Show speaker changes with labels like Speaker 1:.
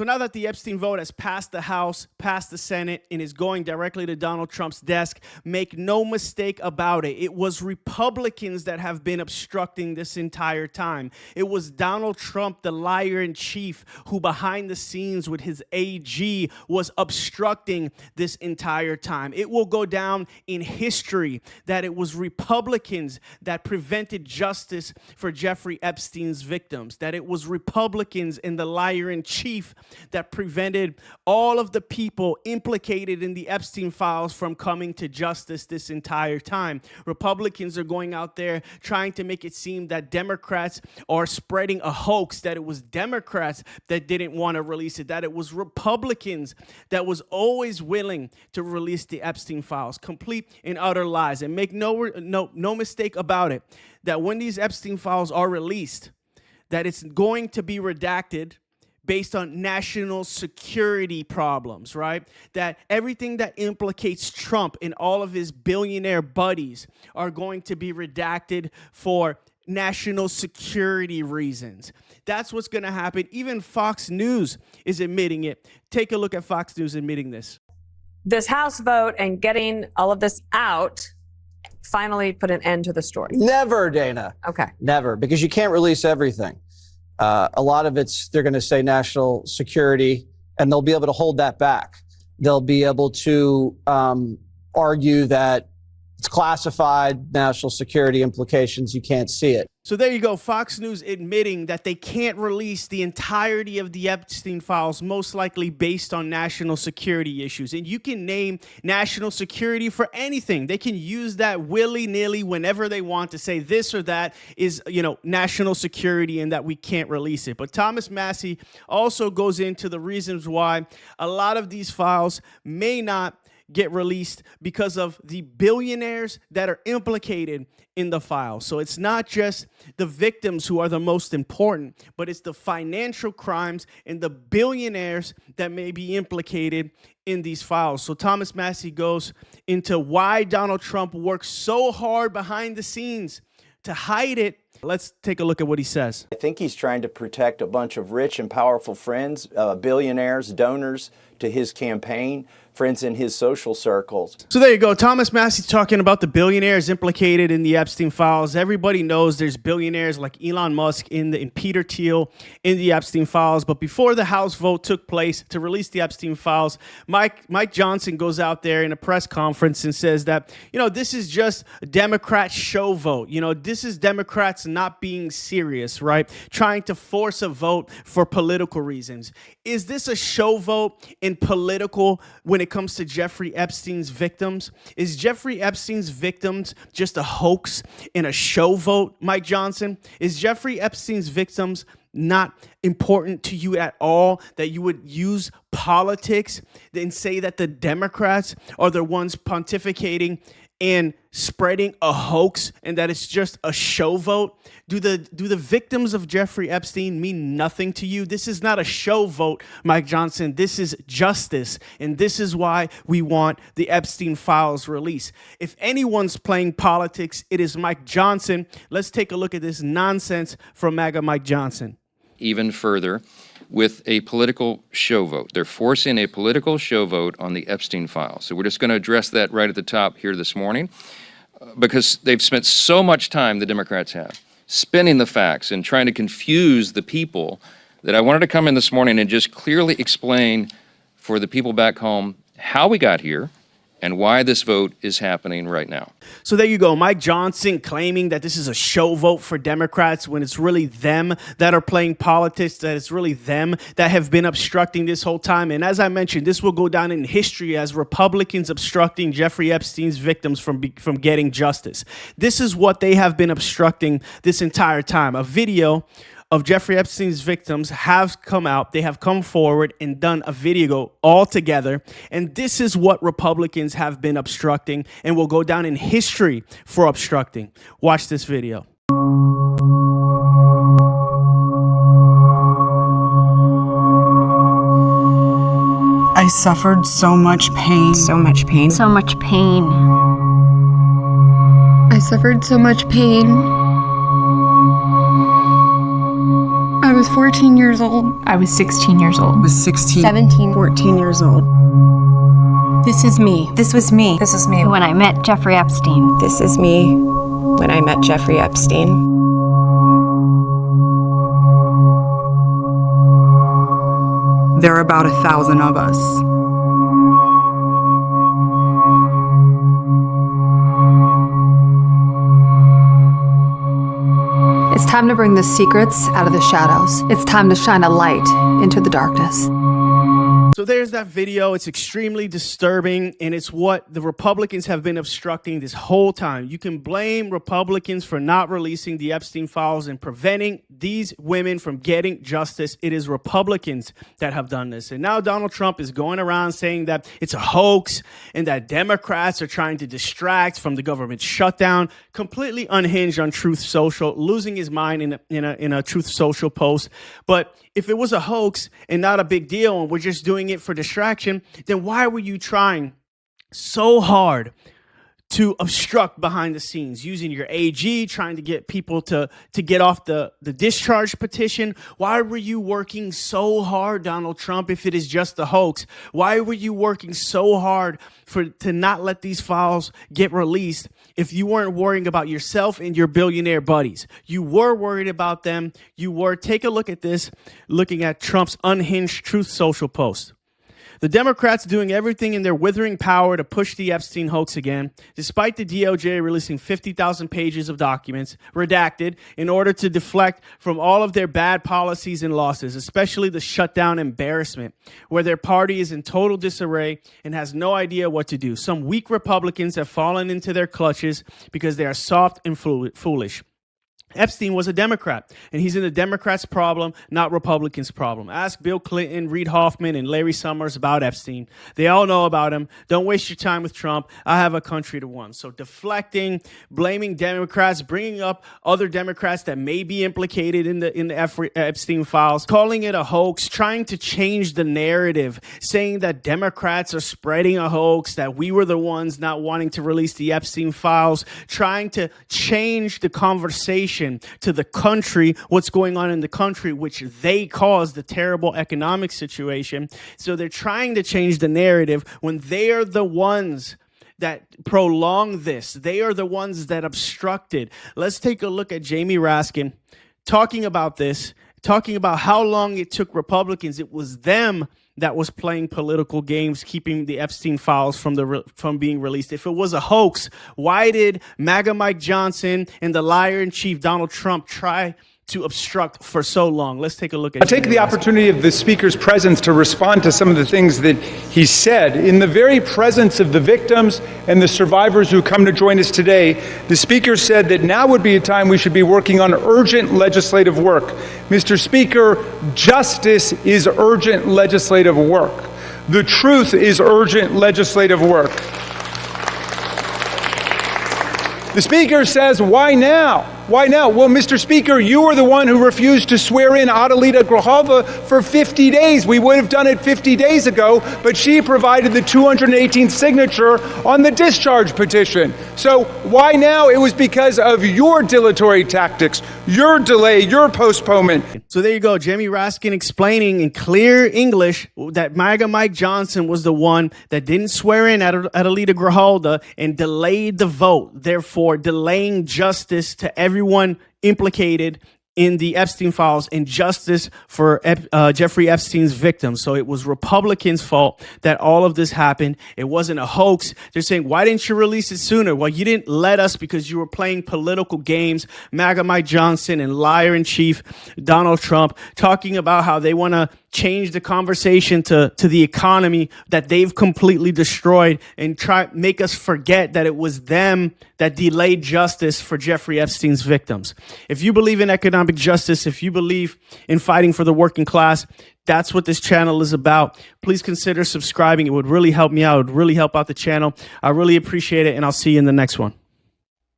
Speaker 1: now that the Epstein vote has passed the House, passed the Senate, and is going directly to Donald Trump's desk, make no mistake about it, it was Republicans that have been obstructing this entire time. It was Donald Trump, the liar in chief, who behind the scenes with his AG was obstructing this entire time. It will go down in history that it was Republicans that prevented justice for Jeffrey Epstein's victims, that it was Republicans and the liar in chief that prevented all of the people implicated in the Epstein files from coming to justice this entire time. Republicans are going out there trying to make it seem that Democrats are spreading a hoax, that it was Democrats that didn't want to release it, that it was Republicans that was always willing to release the Epstein files. Complete and utter lies. And make no mistake about it, that when these Epstein files are released, that it's going to be redacted based on national security problems, right? That everything that implicates Trump and all of his billionaire buddies are going to be redacted for national security reasons. That's what's going to happen. Even Fox News is admitting it. Take a look at Fox News admitting this.
Speaker 2: This House vote and getting all of this out finally put an end to the story.
Speaker 3: Never, Dana.
Speaker 2: Okay.
Speaker 3: Never, because you can't release everything. A lot of it's, they're going to say national security, and they'll be able to hold that back. They'll be able to argue that it's classified, national security implications, you can't see it.
Speaker 1: So there you go, Fox News admitting that they can't release the entirety of the Epstein files, most likely based on national security issues. And you can name national security for anything. They can use that willy-nilly whenever they want to say this or that is, national security and that we can't release it. But Thomas Massie also goes into the reasons why a lot of these files may not get released because of the billionaires that are implicated in the file. So it's not just the victims who are the most important, but it's the financial crimes and the billionaires that may be implicated in these files. So Thomas Massie goes into why Donald Trump works so hard behind the scenes to hide it. Let's take a look at what he says.
Speaker 4: I think he's trying to protect a bunch of rich and powerful friends, billionaires, donors to his campaign, friends in his social circles.
Speaker 1: So there you go. Thomas Massie talking about the billionaires implicated in the Epstein files. Everybody knows there's billionaires like Elon Musk and Peter Thiel in the Epstein files. But before the House vote took place to release the Epstein files, Mike Johnson goes out there in a press conference and says that, this is just a Democrat show vote. This is Democrats not being serious, right? Trying to force a vote for political reasons. Is this a show vote and political when it comes to Jeffrey Epstein's victims? Is Jeffrey Epstein's victims just a hoax and a show vote, Mike Johnson? Is Jeffrey Epstein's victims not important to you at all, that you would use politics and say that the Democrats are the ones pontificating and spreading a hoax and that it's just a show vote? Do the victims of Jeffrey Epstein mean nothing to you? This is not a show vote, Mike Johnson. This is justice, and this is why we want the Epstein files released. If anyone's playing politics, it is Mike Johnson. Let's take a look at this nonsense from MAGA Mike Johnson.
Speaker 5: Even further, with a political show vote. They're forcing a political show vote on the Epstein files. So we're just going to address that right at the top here this morning, because they've spent so much time, the Democrats have, spinning the facts and trying to confuse the people, that I wanted to come in this morning and just clearly explain for the people back home how we got here and why this vote is happening right now.
Speaker 1: So there you go. Mike Johnson claiming that this is a show vote for Democrats when it's really them that are playing politics, that it's really them that have been obstructing this whole time. And as I mentioned, this will go down in history as Republicans obstructing Jeffrey Epstein's victims from getting justice. This is what they have been obstructing this entire time. A video of Jeffrey Epstein's victims have come out. They have come forward and done a video all together. And this is what Republicans have been obstructing and will go down in history for obstructing. Watch this video.
Speaker 6: I suffered so much pain.
Speaker 7: So much pain.
Speaker 8: So much pain.
Speaker 7: I suffered so much pain. I was 14 years old.
Speaker 6: I was 16 years old.
Speaker 8: I was 16.
Speaker 7: 17.
Speaker 8: 14 years old.
Speaker 7: This is me.
Speaker 8: This was me.
Speaker 9: This is me when I met Jeffrey Epstein.
Speaker 10: This is me when I met Jeffrey Epstein.
Speaker 8: There are about 1,000 of us.
Speaker 11: It's time to bring the secrets out of the shadows. It's time to shine a light into the darkness.
Speaker 1: So there's that video. It's extremely disturbing, and it's what the Republicans have been obstructing this whole time. You can blame Republicans for not releasing the Epstein files and preventing these women from getting justice. It is Republicans that have done this. And now Donald Trump is going around saying that it's a hoax and that Democrats are trying to distract from the government shutdown. Completely unhinged on Truth Social, losing his mind in a Truth Social post. But if it was a hoax and not a big deal and we're just doing it for distraction, then why were you trying so hard to obstruct behind the scenes, using your AG, trying to get people to get off the discharge petition? Why were you working so hard, Donald Trump, if it is just a hoax? Why were you working so hard to not let these files get released if you weren't worrying about yourself and your billionaire buddies? You were worried about them. You were. Take a look at this, looking at Trump's unhinged Truth Social post. The Democrats doing everything in their withering power to push the Epstein hoax again, despite the DOJ releasing 50,000 pages of documents, redacted, in order to deflect from all of their bad policies and losses, especially the shutdown embarrassment, where their party is in total disarray and has no idea what to do. Some weak Republicans have fallen into their clutches because they are soft and foolish. Epstein was a Democrat, and he's in the Democrats' problem, not Republicans' problem. Ask Bill Clinton, Reid Hoffman, and Larry Summers about Epstein. They all know about him. Don't waste your time with Trump. I have a country to run. So deflecting, blaming Democrats, bringing up other Democrats that may be implicated in the Epstein files, calling it a hoax, trying to change the narrative, saying that Democrats are spreading a hoax, that we were the ones not wanting to release the Epstein files, trying to change the conversation to the country, what's going on in the country, which they caused the terrible economic situation. So they're trying to change the narrative when they are the ones that prolong this. They are the ones that obstructed. Let's take a look at Jamie Raskin talking about this, talking about how long it took Republicans. It was them that was playing political games, keeping the Epstein files from being released. If it was a hoax, why did MAGA Mike Johnson and the liar-in-chief Donald Trump try to obstruct for so long? Let's take a look at it.
Speaker 12: I'll take the opportunity of the Speaker's presence to respond to some of the things that he said. In the very presence of the victims and the survivors who come to join us today, the Speaker said that now would be a time we should be working on urgent legislative work. Mr. Speaker, justice is urgent legislative work. The truth is urgent legislative work. The Speaker says, why now? Why now? Well, Mr. Speaker, you were the one who refused to swear in Adelita Grajova for 50 days. We would have done it 50 days ago, but she provided the 218th signature on the discharge petition. So why now? It was because of your dilatory tactics, your delay, your postponement.
Speaker 1: So there you go. Jamie Raskin explaining in clear English that MAGA Mike Johnson was the one that didn't swear in Adelita Grajova and delayed the vote, therefore delaying justice to everyone implicated in the Epstein files and justice for Jeffrey Epstein's victims. So it was Republicans' fault that all of this happened. It wasn't a hoax. They're saying, why didn't you release it sooner? Well, you didn't let us because you were playing political games. MAGA Mike Johnson and liar-in-chief Donald Trump talking about how they want to change the conversation to the economy that they've completely destroyed and make us forget that it was them that delayed justice for Jeffrey Epstein's victims. If you believe in economic justice, if you believe in fighting for the working class, that's what this channel is about. Please consider subscribing. It would really help me out. It would really help out the channel. I really appreciate it, and I'll see you in the next one.